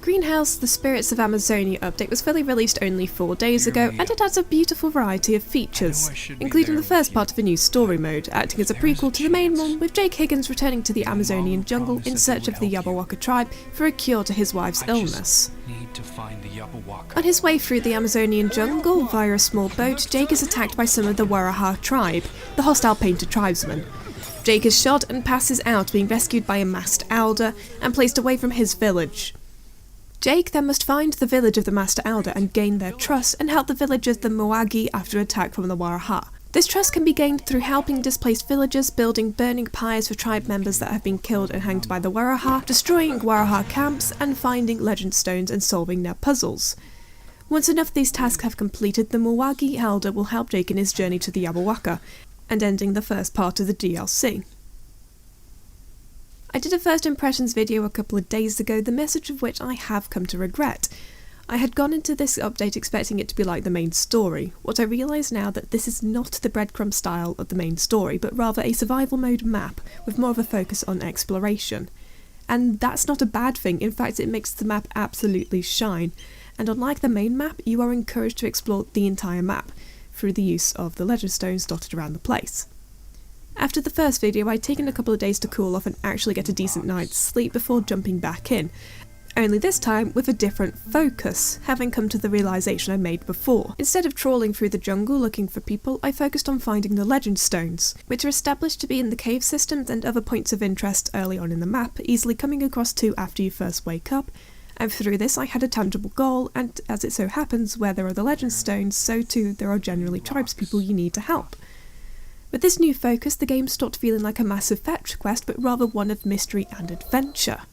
Greenhouse The Spirits of Amazonia update was fully released only 4 days ago, and it adds a beautiful variety of features, including the first part of a new story mode, acting as a prequel to the main one, with Jake Higgins returning to the Amazonian jungle in search of the Yabawaka tribe for a cure to his wife's illness. On his way through the Amazonian jungle via a small boat, Jake is attacked by some of the Waraha tribe, the hostile painted tribesmen. Jake is shot and passes out, being rescued by a masked Alder and placed away from his village. Jake then must find the village of the Master Elder and gain their trust and help the villagers the Moagi after attack from the Waraha. This trust can be gained through helping displaced villagers, building burning pyres for tribe members that have been killed and hanged by the Waraha, destroying Waraha camps, and finding legend stones and solving their puzzles. Once enough of these tasks have completed, the Moagi Elder will help Jake in his journey to the Yabawaka, and ending the first part of the DLC. I did a first impressions video a couple of days ago, the message of which I have come to regret. I had gone into this update expecting it to be like the main story. What I realise now that this is not the breadcrumb style of the main story, but rather a survival mode map with more of a focus on exploration. And that's not a bad thing, in fact it makes the map absolutely shine. And unlike the main map, you are encouraged to explore the entire map through the use of the legend stones dotted around the place. After the first video, I'd taken a couple of days to cool off and actually get a decent night's sleep before jumping back in, only this time with a different focus, having come to the realisation I made before. Instead of trawling through the jungle looking for people, I focused on finding the legend stones, which are established to be in the cave systems and other points of interest early on in the map, easily coming across to after you first wake up, and through this I had a tangible goal, and as it so happens, where there are the legend stones, so too there are generally tribespeople you need to help. With this new focus, the game stopped feeling like a massive fetch quest, but rather one of mystery and adventure.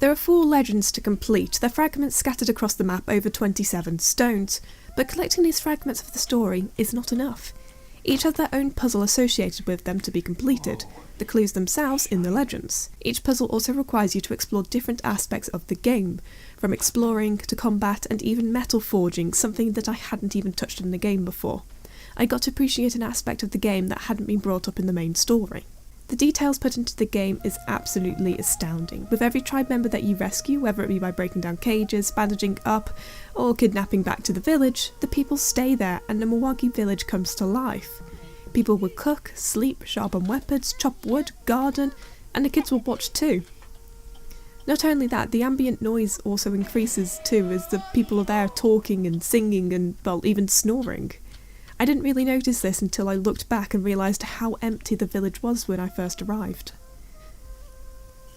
There are 4 legends to complete, their fragments scattered across the map over 27 stones, but collecting these fragments of the story is not enough. Each have their own puzzle associated with them to be completed, the clues themselves in the legends. Each puzzle also requires you to explore different aspects of the game, from exploring to combat and even metal forging, something that I hadn't even touched in the game before. I got to appreciate an aspect of the game that hadn't been brought up in the main story. The details put into the game is absolutely astounding. With every tribe member that you rescue, whether it be by breaking down cages, bandaging up, or kidnapping back to the village, the people stay there and the Moagi village comes to life. People will cook, sleep, sharpen weapons, chop wood, garden, and the kids will watch too. Not only that, the ambient noise also increases too as the people are there talking and singing and, well, even snoring. I didn't really notice this until I looked back and realised how empty the village was when I first arrived.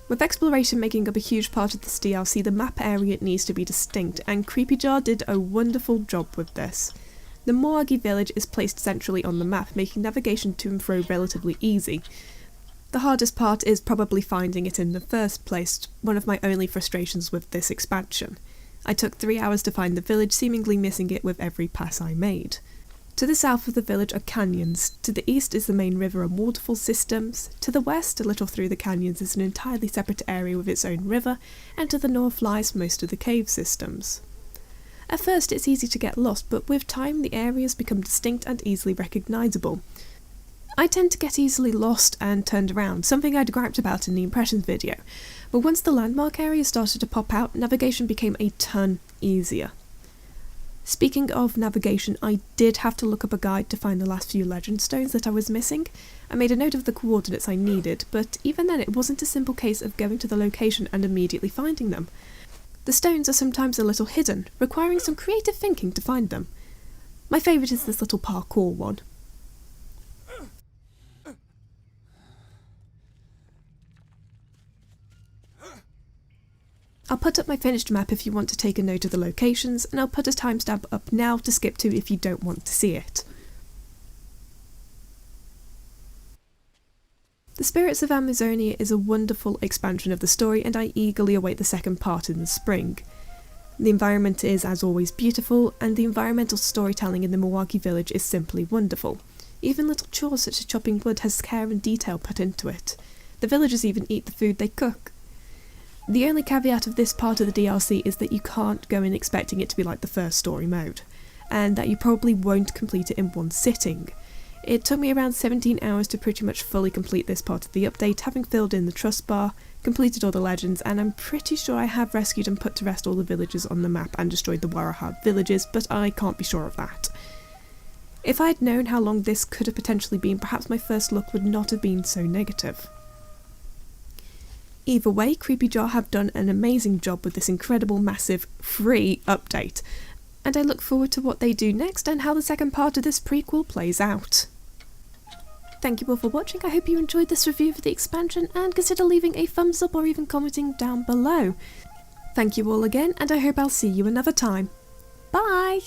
With exploration making up a huge part of this DLC, the map area needs to be distinct, and Creepyjar did a wonderful job with this. The Moagi village is placed centrally on the map, making navigation to and fro relatively easy. The hardest part is probably finding it in the first place, one of my only frustrations with this expansion. I took 3 hours to find the village, seemingly missing it with every pass I made. To the south of the village are canyons, to the east is the main river and waterfall systems, to the west, a little through the canyons, is an entirely separate area with its own river, and to the north lies most of the cave systems. At first it's easy to get lost, but with time the areas become distinct and easily recognisable. I tend to get easily lost and turned around, something I'd griped about in the impressions video, but once the landmark area started to pop out, navigation became a ton easier. Speaking of navigation, I did have to look up a guide to find the last few legend stones that I was missing. I made a note of the coordinates I needed, but even then it wasn't a simple case of going to the location and immediately finding them. The stones are sometimes a little hidden, requiring some creative thinking to find them. My favourite is this little parkour one. I'll put up my finished map if you want to take a note of the locations, and I'll put a timestamp up now to skip to if you don't want to see it. The Spirits of Amazonia is a wonderful expansion of the story, and I eagerly await the second part in the spring. The environment is, as always, beautiful, and the environmental storytelling in the Moagi village is simply wonderful. Even little chores such as chopping wood has care and detail put into it. The villagers even eat the food they cook. The only caveat of this part of the DLC is that you can't go in expecting it to be like the first story mode, and that you probably won't complete it in one sitting. It took me around 17 hours to pretty much fully complete this part of the update, having filled in the trust bar, completed all the legends, and I'm pretty sure I have rescued and put to rest all the villagers on the map and destroyed the Warahard villages, but I can't be sure of that. If I had known how long this could have potentially been, perhaps my first look would not have been so negative. Either way, CreepyJar have done an amazing job with this incredible, massive, free update, and I look forward to what they do next and how the second part of this prequel plays out. Thank you all for watching. I hope you enjoyed this review of the expansion, and consider leaving a thumbs up or even commenting down below. Thank you all again, and I hope I'll see you another time. Bye!